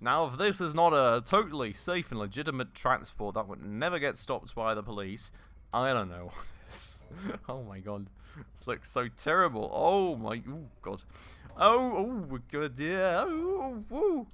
Now, if this is not a totally safe and legitimate transport that would never get stopped by the police, I don't know what is. Oh my god. This looks so terrible. Oh my... Oh god. Oh god, yeah. Oh, woo.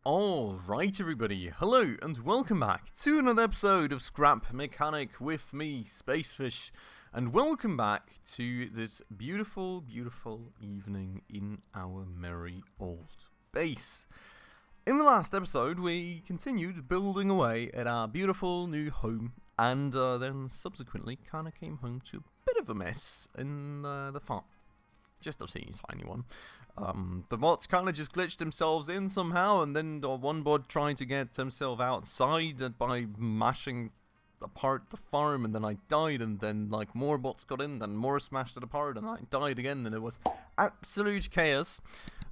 Alright everybody, hello and welcome back to another episode of Scrap Mechanic with me, Spacefish. And welcome back to this beautiful, beautiful evening in our merry old base. In the last episode, we continued building away at our beautiful new home, and then subsequently kind of came home to a bit of a mess in the farm. Just a teeny tiny one. The bots kind of just glitched themselves in somehow, and then one bot trying to get himself outside by mashing apart the farm, and then I died, and then like more bots got in, then more smashed it apart, and I died again, and it was absolute chaos.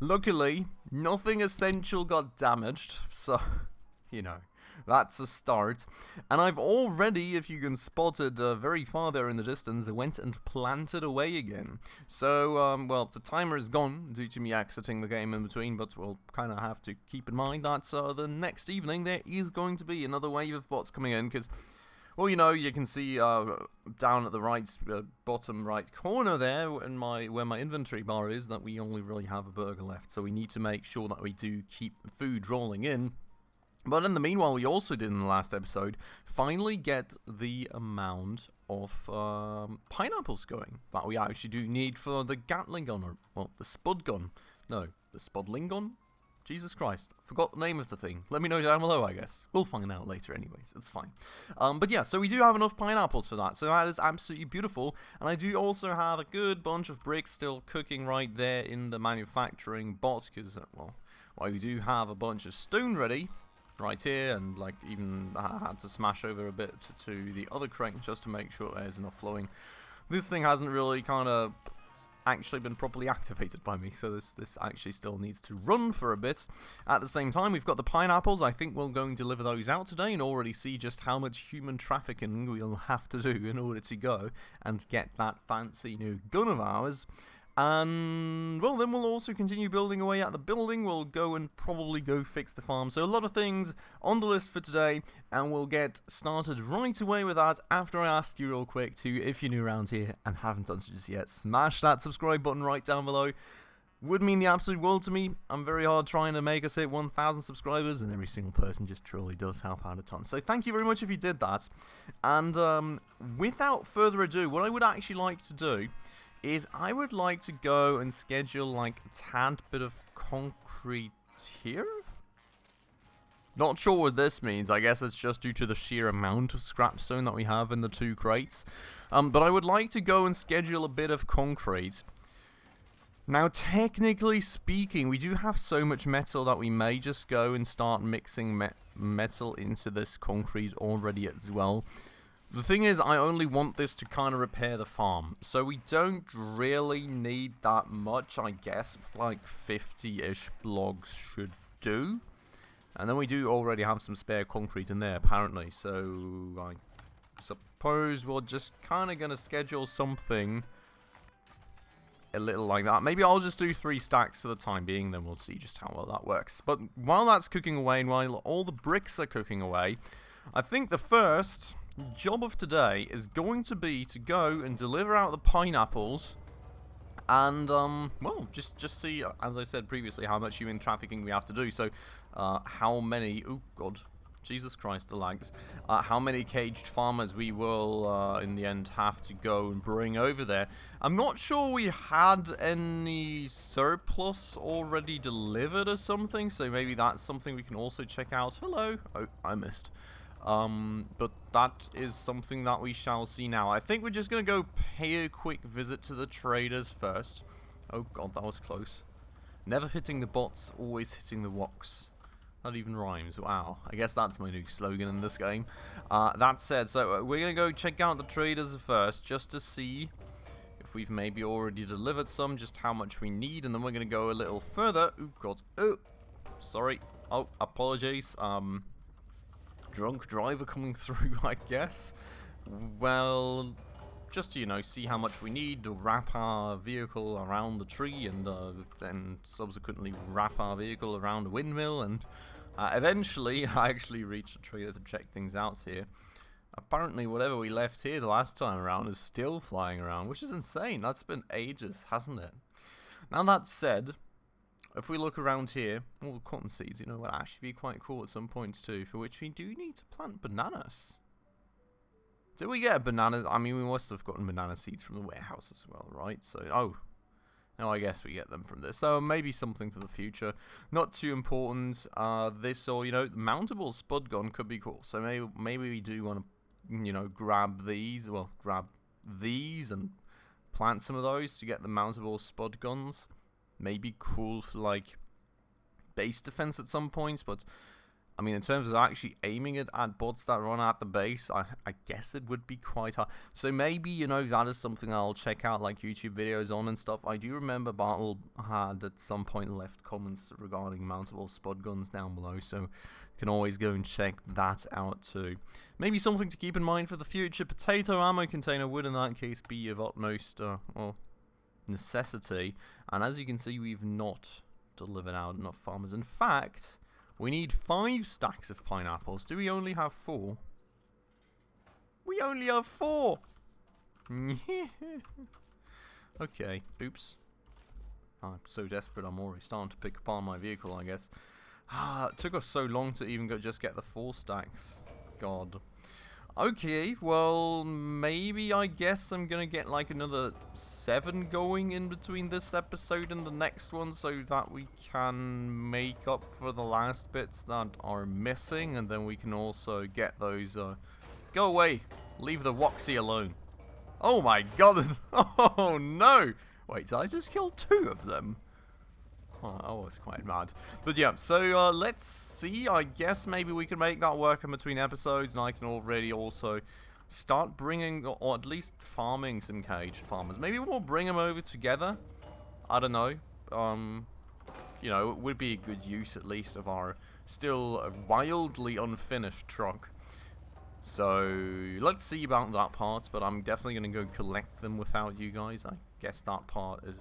Luckily, nothing essential got damaged, so, you know, that's a start. And I've already, if you can spot it very far there in the distance, went and planted away again. So, well, the timer is gone due to me exiting the game in between, but we'll kind of have to keep in mind that the next evening there is going to be another wave of bots coming in, because... well, you know, you can see down at the right bottom right corner there in where my inventory bar is that we only really have a burger left. So we need to make sure that we do keep food rolling in. But in the meanwhile, we also did in the last episode finally get the amount of pineapples going that we actually do need for the Gatling gun, or, well, the spud gun. No, the spudling gun? Jesus Christ, forgot the name of the thing. Let me know down below, I guess. We'll find out later anyways, it's fine. But yeah, so we do have enough pineapples for that, so that is absolutely beautiful. And I do also have a good bunch of bricks still cooking right there in the manufacturing bot, because, well, we do have a bunch of stone ready right here, and like even I had to smash over a bit to the other crate just to make sure there's enough flowing. This thing hasn't really kind of actually been properly activated by me, so this actually still needs to run for a bit. At the same time, we've got the pineapples. I think we'll go and deliver those out today and already see just how much human trafficking we'll have to do in order to go and get that fancy new gun of ours. And, well, then we'll also continue building away at the building. We'll go and probably go fix the farm. So a lot of things on the list for today, and we'll get started right away with that after I ask you real quick to, if you're new around here and haven't done so just yet, smash that subscribe button right down below. Would mean the absolute world to me. I'm very hard trying to make us hit 1,000 subscribers, and every single person just truly does help out a ton. So thank you very much if you did that. And without further ado, what I would actually like to do is I would like to go and schedule like a tad bit of concrete here. Not sure what this means. I guess it's just due to the sheer amount of scrap stone that we have in the two crates. But I would like to go and schedule a bit of concrete. Now, technically speaking, we do have so much metal that we may just go and start mixing metal into this concrete already as well. The thing is, I only want this to kind of repair the farm, so we don't really need that much, I guess. Like 50-ish blocks should do. And then we do already have some spare concrete in there, apparently, so I suppose we're just kind of going to schedule something a little like that. Maybe I'll just do 3 stacks for the time being, then we'll see just how well that works. But while that's cooking away, and while all the bricks are cooking away, I think the first job of today is going to be to go and deliver out the pineapples and well, just see, as I said previously, how much human trafficking we have to do. So how many, oh god, Jesus Christ, the lags, how many caged farmers we will in the end have to go and bring over there. I'm not sure we had any surplus already delivered or something, so maybe that's something we can also check out. Hello. Oh, I missed. But that is something that we shall see now. I think we're just going to go pay a quick visit to the traders first. Oh god, that was close. Never hitting the bots, always hitting the woks. That even rhymes. Wow. I guess that's my new slogan in this game. That said, so we're going to go check out the traders first, just to see if we've maybe already delivered some, just how much we need, and then we're going to go a little further. Oh god. Oh, sorry. Oh, apologies. Drunk driver coming through, I guess. Well, just to, you know, see how much we need to wrap our vehicle around the tree, and then subsequently wrap our vehicle around a windmill, and eventually I actually reached the trailer to check things out here. Apparently whatever we left here the last time around is still flying around, which is insane. That's been ages, hasn't it? Now that said, if we look around here, all the cotton seeds, you know, would actually be quite cool at some points too, for which we do need to plant bananas. Did we get bananas? I mean, we must have gotten banana seeds from the warehouse as well, right? So, oh. No, I guess we get them from this. So, maybe something for the future. Not too important. This or, you know, mountable spud gun could be cool. So, maybe we do want to, you know, grab these. Well, grab these and plant some of those to get the mountable spud guns. Maybe cool for, like, base defense at some points, but I mean, in terms of actually aiming it at bots that run at the base, I guess it would be quite hard. So maybe, you know, that is something I'll check out, like YouTube videos on and stuff. I do remember Bartle had at some point left comments regarding mountable spud guns down below, so you can always go and check that out too. Maybe something to keep in mind for the future. Potato ammo container would in that case be of utmost necessity. And as you can see, we've not delivered out enough farmers. In fact, we need 5 stacks of pineapples. Do we only have 4? We only have 4! Okay, oops. I'm so desperate I'm already starting to pick apart my vehicle, I guess. It took us so long to even just get the 4 stacks. God. Okay, well, maybe I guess I'm gonna get like another 7 going in between this episode and the next one, so that we can make up for the last bits that are missing, and then we can also get those, go away, leave the Woxy alone. Oh my god, oh no! Wait, did I just kill 2 of them? Oh, I was quite mad. But yeah, so let's see. I guess maybe we can make that work in between episodes, and I can already also start bringing, or at least farming some caged farmers. Maybe we'll bring them over together. I don't know. You know, it would be a good use at least of our still wildly unfinished truck. So let's see about that part, but I'm definitely going to go collect them without you guys. I guess that part is,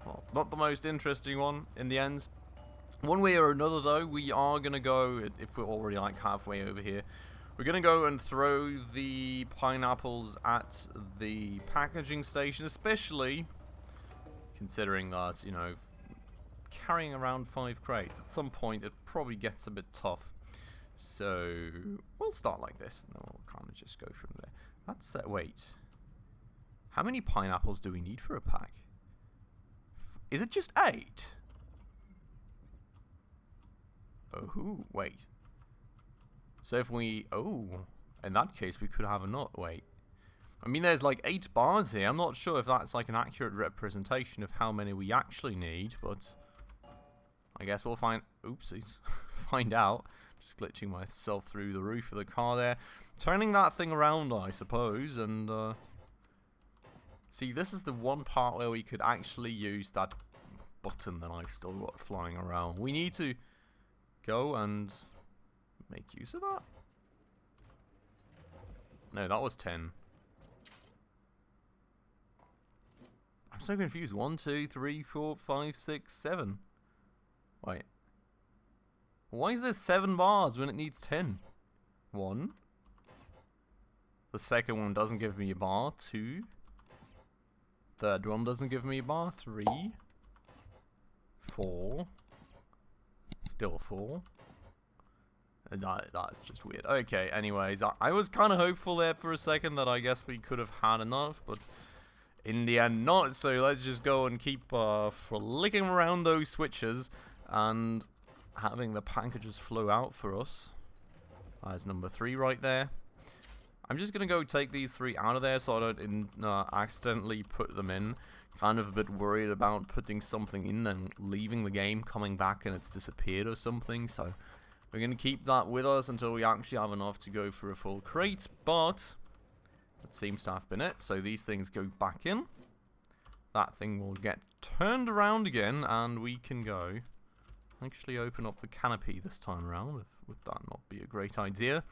well, not the most interesting one in the end. One way or another, though, we are going to go, if we're already like halfway over here, we're going to go and throw the pineapples at the packaging station, especially considering that, you know, carrying around 5 crates, at some point it probably gets a bit tough. So we'll start like this, and then we'll kind of just go from there. That's wait. How many pineapples do we need for a pack? Is it just 8? Oh, wait. So if we... Oh, in that case we could have a nut. Wait. I mean, there's like 8 bars here. I'm not sure if that's like an accurate representation of how many we actually need, but I guess we'll find... Oopsies. Find out. Just glitching myself through the roof of the car there. Turning that thing around, I suppose, and... See, this is the one part where we could actually use that button that I've still got flying around. We need to go and make use of that. No, that was 10. I'm so confused. 1, 2, 3, 4, 5, 6, 7. Wait. Why is there 7 bars when it needs 10? 1. The second one doesn't give me a bar. 2. Third one doesn't give me a bar. 3. 4. Still 4. That's just weird. Okay, anyways, I was kind of hopeful there for a second that I guess we could have had enough, but in the end not, so let's just go and keep flicking around those switches and having the packages flow out for us. There's number 3 right there. I'm just going to go take these 3 out of there so I don't accidentally put them in. Kind of a bit worried about putting something in and leaving the game, coming back and it's disappeared or something. So we're going to keep that with us until we actually have enough to go for a full crate. But it seems to have been it. So these things go back in. That thing will get turned around again and we can go. Actually open up the canopy this time around. Would that not be a great idea?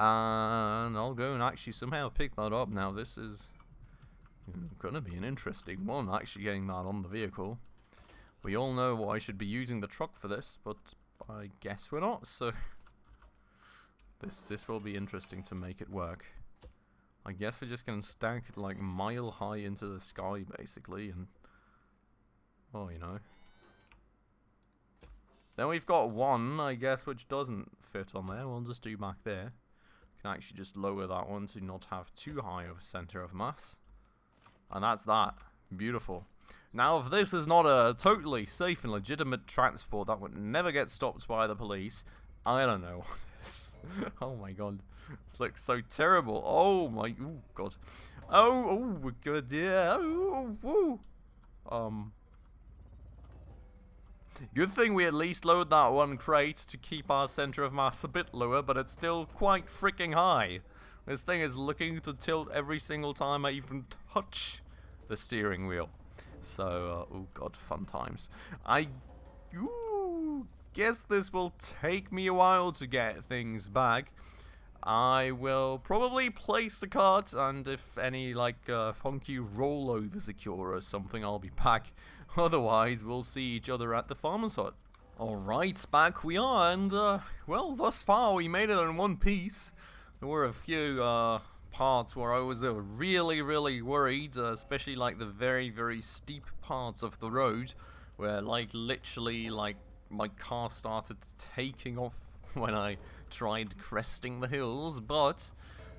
And I'll go and actually somehow pick that up. Now, this is going to be an interesting one, actually getting that on the vehicle. We all know I should be using the truck for this, but I guess we're not, so this will be interesting to make it work. I guess we're just going to stack it like mile high into the sky, basically, and oh, you know. Then we've got one, I guess, which doesn't fit on there. We'll just do back there. Can actually just lower that one to not have too high of a center of mass. And that's that. Beautiful. Now, if this is not a totally safe and legitimate transport that would never get stopped by the police, I don't know what it is. Oh my god. This looks so terrible. Oh my... Oh god. Oh good, yeah. Good thing we at least lowered that one crate to keep our center of mass a bit lower, but it's still quite freaking high. This thing is looking to tilt every single time I even touch the steering wheel. So, oh god, fun times. I guess this will take me a while to get things back. I will probably place the cart, and if any, like, funky rollovers occur or something, I'll be back. Otherwise, we'll see each other at the farmer's hut. Alright, back we are, and, well, thus far we made it in one piece. There were a few, parts where I was really worried, especially, like, the very steep parts of the road, where, like, literally, like, my car started taking off when I tried cresting the hills, but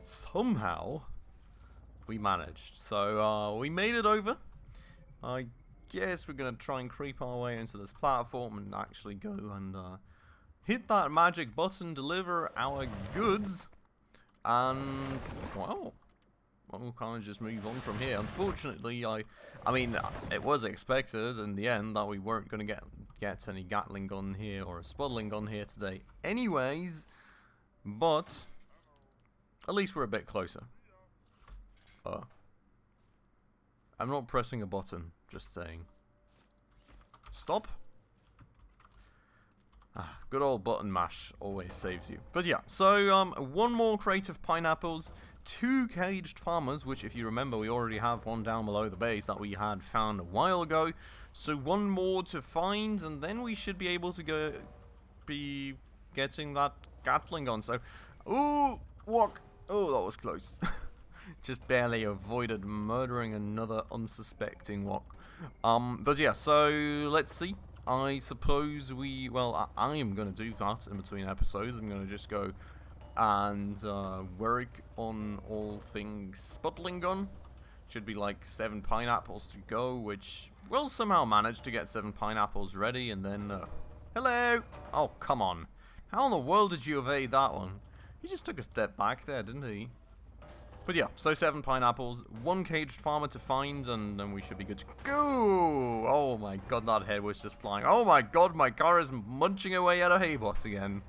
somehow we managed. So we made it over. I guess we're gonna try and creep our way into this platform and actually go and hit that magic button, deliver our goods, and well, we'll kind of just move on from here. Unfortunately, I mean, it was expected in the end that we weren't going to get any Gatling gun here or a spudling gun here today anyways, but at least we're a bit closer. I'm not pressing a button, just saying. Stop. Good old button mash always saves you. But yeah, so one more crate of pineapples, 2 caged farmers, which if you remember we already have one down below the base that we had found a while ago. So one more to find, and then we should be able to be getting that Gatling gun. So, ooh, walk. Oh, that was close. Just barely avoided murdering another unsuspecting walk. But yeah, so let's see. I suppose well, I am going to do that in between episodes. I'm going to just go and work on all things spudling gun. Should be like 7 pineapples to go, which we'll somehow manage to get 7 pineapples ready, and then hello. Oh, come on. How in the world did you evade that one? He just took a step back there, didn't he? But yeah, so 7 pineapples, 1 caged farmer to find, and then we should be good to go. Oh my god, that head was just flying. Oh my god, my car is munching away at a hay box again.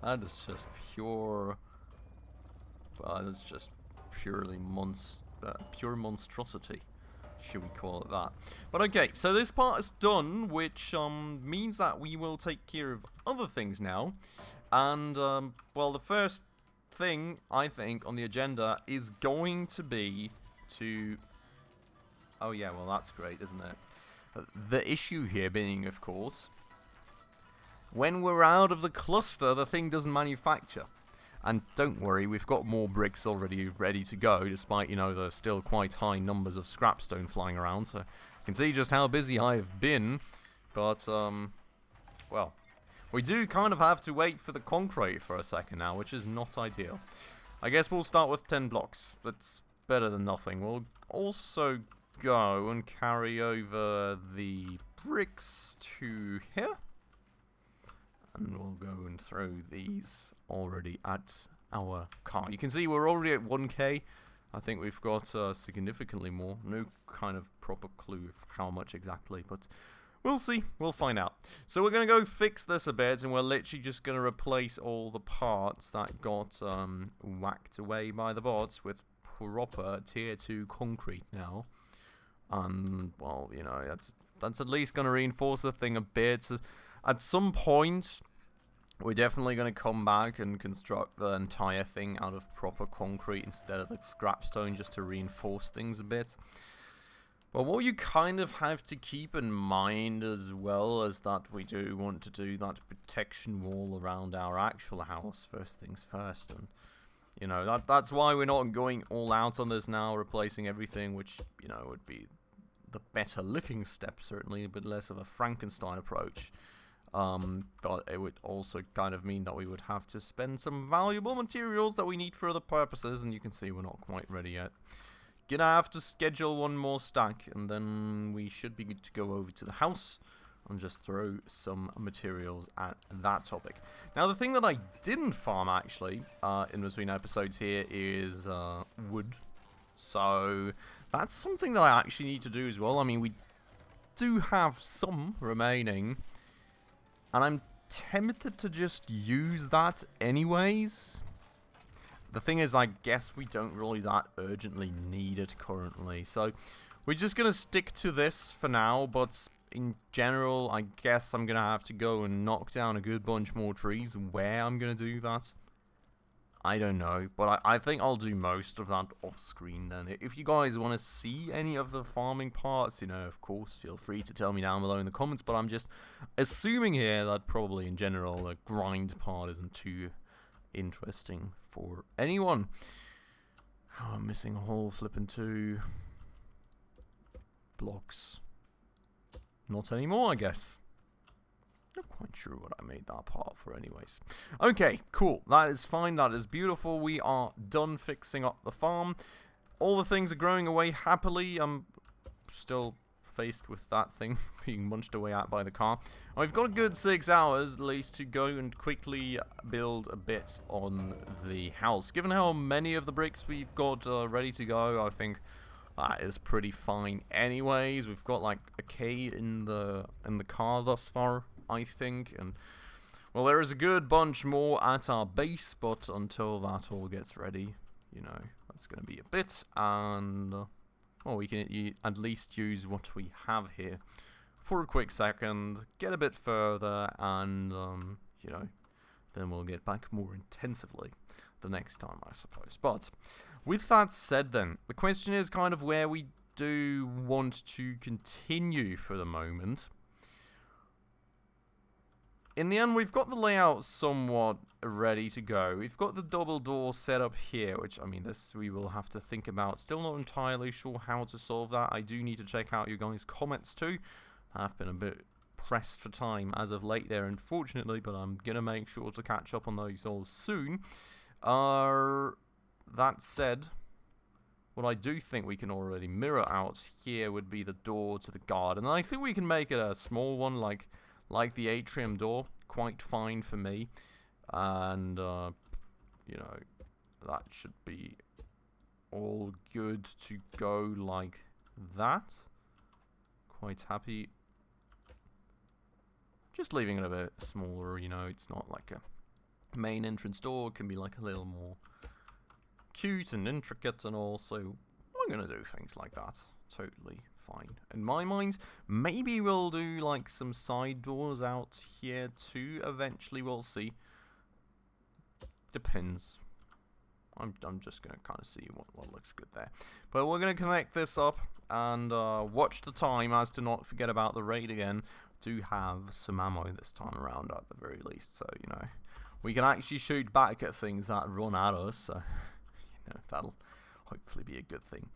That is just pure... That is just purely pure monstrosity, should we call it that. But okay, so this part is done, which means that we will take care of other things now. And, well, the first thing, I think, on the agenda is going to be to... Oh yeah, well that's great, isn't it? The issue here being, of course, when we're out of the cluster, the thing doesn't manufacture. And don't worry, we've got more bricks already ready to go, despite, you know, the still quite high numbers of scrapstone flying around. So you can see just how busy I've been. But, well, we do kind of have to wait for the concrete for a second now, which is not ideal. I guess we'll start with 10 blocks. That's better than nothing. We'll also go and carry over the bricks to here. And we'll go and throw these already at our car. You can see we're already at 1k. I think we've got significantly more. No kind of proper clue of how much exactly, but we'll see. We'll find out. So we're going to go fix this a bit, and we're literally just going to replace all the parts that got whacked away by the bots with proper tier 2 concrete now. And, well, you know, that's at least going to reinforce the thing a bit. At some point, We're definitely going to come back and construct the entire thing out of proper concrete instead of like scrap stone, just to reinforce things a bit. But what you kind of have to keep in mind as well is that we do want to do that protection wall around our actual house first things first. And, you know, that's why we're not going all out on this now, replacing everything, which, you know, would be the better looking step, certainly, a bit less of a Frankenstein approach. But it would also kind of mean that we would have to spend some valuable materials that we need for other purposes, and you can see we're not quite ready yet. Gonna have to schedule one more stack, and then we should be good to go over to the house and just throw some materials at that topic. Now, the thing that I didn't farm, actually, in between episodes here is wood. So that's something that I actually need to do as well. I mean, we do have some remaining, and I'm tempted to just use that anyways. The thing is, I guess we don't really that urgently need it currently. So we're just going to stick to this for now. But in general, I guess I'm going to have to go and knock down a good bunch more trees. Where I'm going to do that, I don't know. But I think I'll do most of that off screen then. If you guys want to see any of the farming parts, you know, of course, feel free to tell me down below in the comments. But I'm just assuming here that probably in general the grind part isn't too interesting for anyone. Oh, I'm missing a whole flipping 2 blocks. Not anymore, I guess. Not quite sure what I made that part for anyways. Okay, cool. That is fine. That is beautiful. We are done fixing up the farm. All the things are growing away happily. I'm still faced with that thing being munched away at by the car. I've got a good 6 hours at least to go and quickly build a bit on the house. Given how many of the bricks we've got ready to go, I think that is pretty fine anyways. We've got like a K in the car thus far, I think, and well, there is a good bunch more at our base, but until that all gets ready, you know, that's going to be a bit. And well, we can at least use what we have here for a quick second, get a bit further, and, you know, then we'll get back more intensively the next time, I suppose. But with that said then, the question is kind of where we do want to continue for the moment. In the end, we've got the layout somewhat ready to go. We've got the double door set up here, which, I mean, this we will have to think about. Still not entirely sure how to solve that. I do need to check out you guys' comments too. I've been a bit pressed for time as of late there, unfortunately, but I'm going to make sure to catch up on those all soon. That said, what I do think we can already mirror out here would be the door to the garden. And I think we can make it a small one, like the atrium door, quite fine for me. And, you know, that should be all good to go like that. Quite happy. Just leaving it a bit smaller, you know, it's not like a main entrance door. It can be like a little more cute and intricate and all, so we're going to do things like that. Totally fine. In my mind, maybe we'll do like some side doors out here too. Eventually, we'll see. Depends. I'm just going to kind of see what looks good there. But we're going to connect this up and watch the time as to not forget about the raid again. Do have some ammo this time around at the very least, so, you know, we can actually shoot back at things that run at us, so, you know, that'll hopefully be a good thing.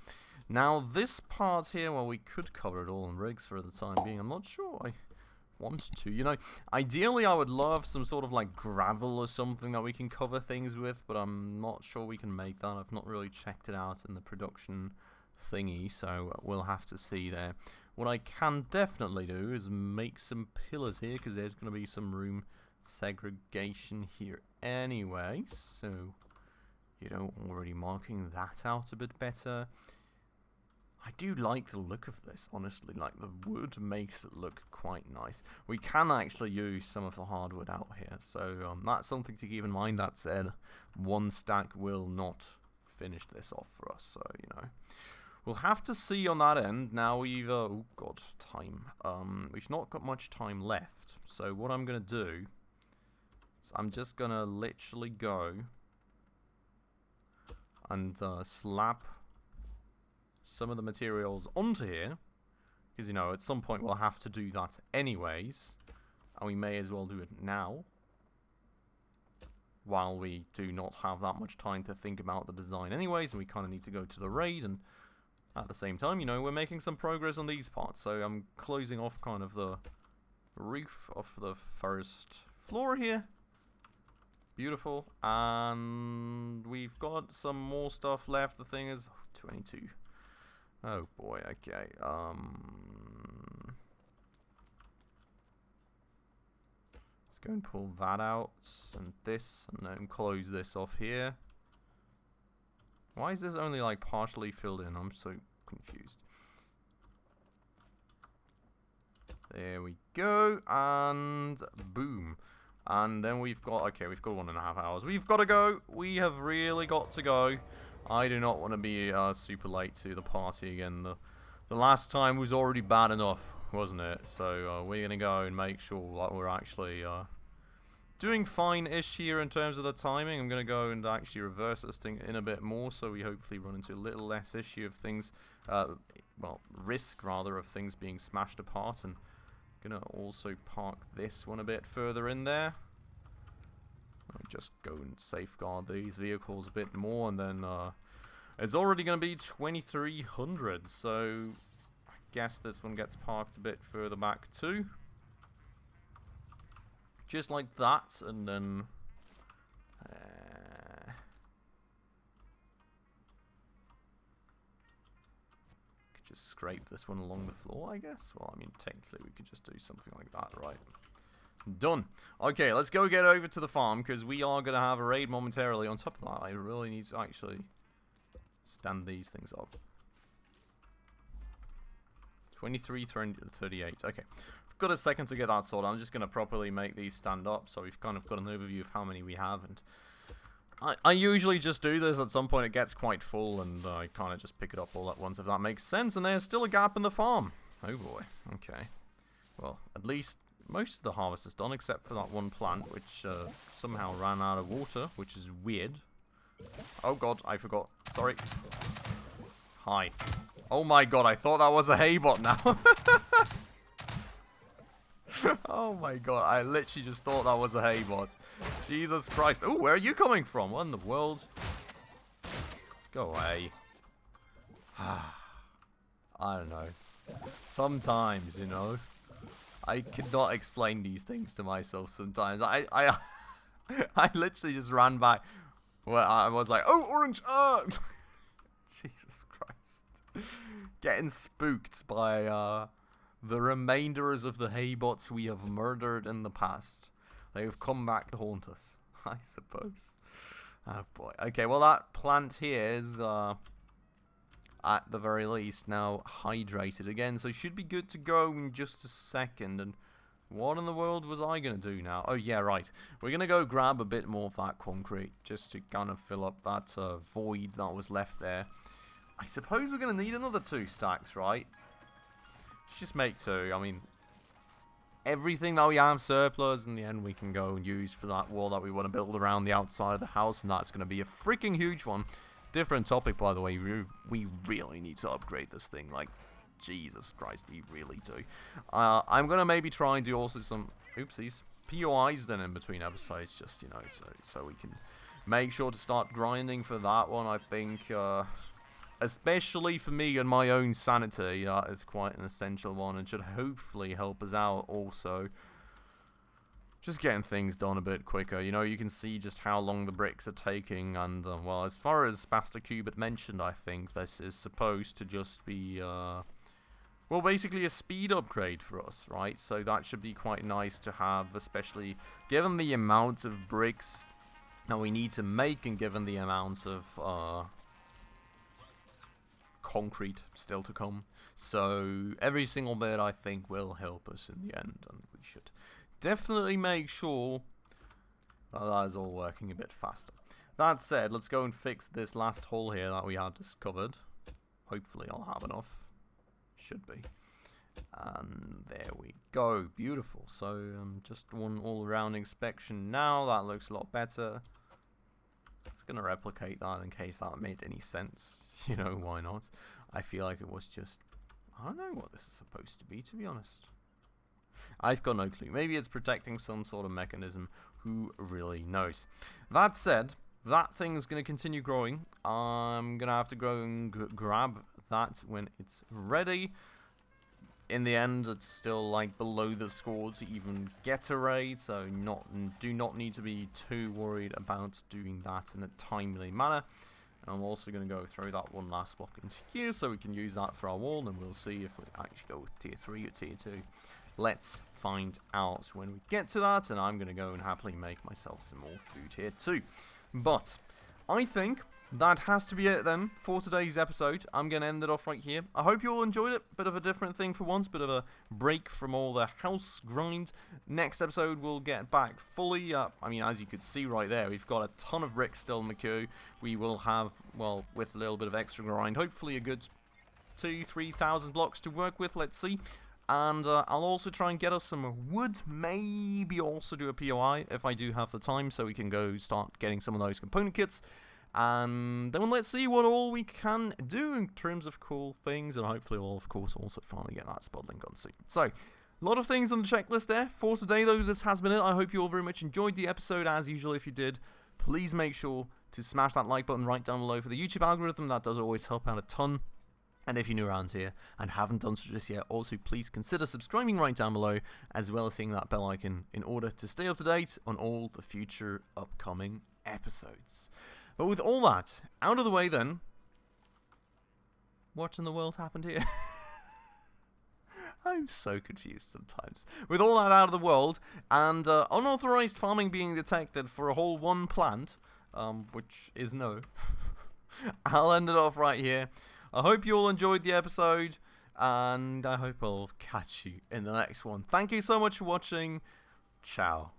Now, this part here, well, we could cover it all in rigs for the time being. I'm not sure I want to. You know, ideally, I would love some sort of, like, gravel or something that we can cover things with, but I'm not sure we can make that. I've not really checked it out in the production thingy, so we'll have to see there. What I can definitely do is make some pillars here, because there's going to be some room segregation here anyway, so, you know, already marking that out a bit better. I do like the look of this, honestly. Like, the wood makes it look quite nice. We can actually use some of the hardwood out here, so that's something to keep in mind. That said, one stack will not finish this off for us, so, you know, we'll have to see on that end. Now we've, oh god, time. We've not got much time left, so what I'm going to do So I'm just gonna literally go and slap some of the materials onto here, because, you know, at some point we'll have to do that anyways, and we may as well do it now, while we do not have that much time to think about the design anyways, and we kind of need to go to the raid, and at the same time, you know, we're making some progress on these parts. So I'm closing off kind of the roof of the first floor here. Beautiful. And we've got some more stuff left. The thing is 22. Oh boy, okay. Let's go and pull that out and this, and then close this off here. Why is this only like partially filled in? I'm so confused. There we go, and boom. And then we've got, okay, we've got 1.5 hours. We've got to go. We have really got to go. I do not want to be super late to the party again. The last time was already bad enough, wasn't it? So we're going to go and make sure that we're actually doing fine-ish here in terms of the timing. I'm going to go and actually reverse this thing in a bit more, so we hopefully run into a little less issue of things, well, risk rather, of things being smashed apart. And I'm going to also park this one a bit further in there. I'll just go and safeguard these vehicles a bit more, and then it's already going to be 2300, so I guess this one gets parked a bit further back too. Just like that, and then could just scrape this one along the floor, I guess. Well, I mean, technically we could just do something like that, right? Done. Okay, let's go get over to the farm, because we are going to have a raid momentarily. On top of that, I really need to actually stand these things up. 2338. Okay. Got a second to get that sorted. I'm just going to properly make these stand up, so we've kind of got an overview of how many we have. And I usually just do this. At some point it gets quite full, and I kind of just pick it up all at once, if that makes sense. And there's still a gap in the farm. Oh boy. Okay. Well, at least most of the harvest is done, except for that one plant, which somehow ran out of water, which is weird. Oh god, I forgot. Sorry. Hi. Oh my god, I thought that was a hay bot now. Oh my god, I literally just thought that was a hay bot. Jesus Christ. Oh, where are you coming from? What in the world? Go away. I don't know. Sometimes, you know, I cannot explain these things to myself sometimes. I literally just ran back where I was like, oh, orange! Jesus Christ. Getting spooked by, the remainders of the haybots we have murdered in the past. They have come back to haunt us, I suppose. Oh boy. Okay, well that plant here is, at the very least, now hydrated again. So should be good to go in just a second. And what in the world was I going to do now? Oh yeah, right. We're going to go grab a bit more of that concrete, just to kind of fill up that void that was left there. I suppose we're going to need another 2 stacks, right? Let's just make 2. I mean, everything that we have surplus in the end we can go and use for that wall that we want to build around the outside of the house, and that's going to be a freaking huge one. Different topic, by the way. We really need to upgrade this thing. Like, Jesus Christ, we really do. I'm going to maybe try and do also some, oopsies, POIs then in between episodes, just, you know, so we can make sure to start grinding for that one. I think, especially for me and my own sanity, that is quite an essential one, and should hopefully help us out also. Just getting things done a bit quicker. You know, you can see just how long the bricks are taking, and, well, as far as Spasticube had mentioned, I think this is supposed to just be, well, basically a speed upgrade for us, right? So that should be quite nice to have, especially given the amount of bricks that we need to make, and given the amount of, concrete still to come. So every single bit, I think, will help us in the end, and we should definitely make sure that is all working a bit faster. That said, let's go and fix this last hole here that we had discovered. Hopefully I'll have enough. Should be. And there we go. Beautiful. So just one all-around inspection now. That looks a lot better. Just going to replicate that in case that made any sense. You know, why not? I feel like it was just... I don't know what this is supposed to be, to be honest. I've got no clue. Maybe it's protecting some sort of mechanism. Who really knows? That said, that thing's going to continue growing. I'm going to have to go and grab that when it's ready. In the end, it's still like below the score to even get a raid, so do not need to be too worried about doing that in a timely manner. I'm also going to go throw that one last block into here so we can use that for our wall, and we'll see if we actually go with tier 3 or tier 2. Let's find out when we get to that, and I'm going to go and happily make myself some more food here too. But I think that has to be it then for today's episode. I'm going to end it off right here. I hope you all enjoyed it. Bit of a different thing for once. Bit of a break from all the house grind. Next episode we'll get back fully up. I mean, as you could see right there, we've got a ton of bricks still in the queue. We will have, well, with a little bit of extra grind, hopefully a good 2,000-3,000 blocks to work with. Let's see. And I'll also try and get us some wood. Maybe also do a POI if I do have the time, so we can go start getting some of those component kits. And then let's see what all we can do in terms of cool things, and hopefully we'll, of course, also finally get that spudling gun soon. So, a lot of things on the checklist there. For today, though, this has been it. I hope you all very much enjoyed the episode. As usual, if you did, please make sure to smash that like button right down below for the YouTube algorithm. That does always help out a ton. And if you're new around here and haven't done so just yet, also please consider subscribing right down below, as well as hitting that bell icon in order to stay up to date on all the future upcoming episodes. But with all that out of the way then, what in the world happened here? I'm so confused sometimes. With all that out of the world, and unauthorized farming being detected for a whole one plant, which is no, I'll end it off right here. I hope you all enjoyed the episode, and I hope I'll catch you in the next one. Thank you so much for watching. Ciao.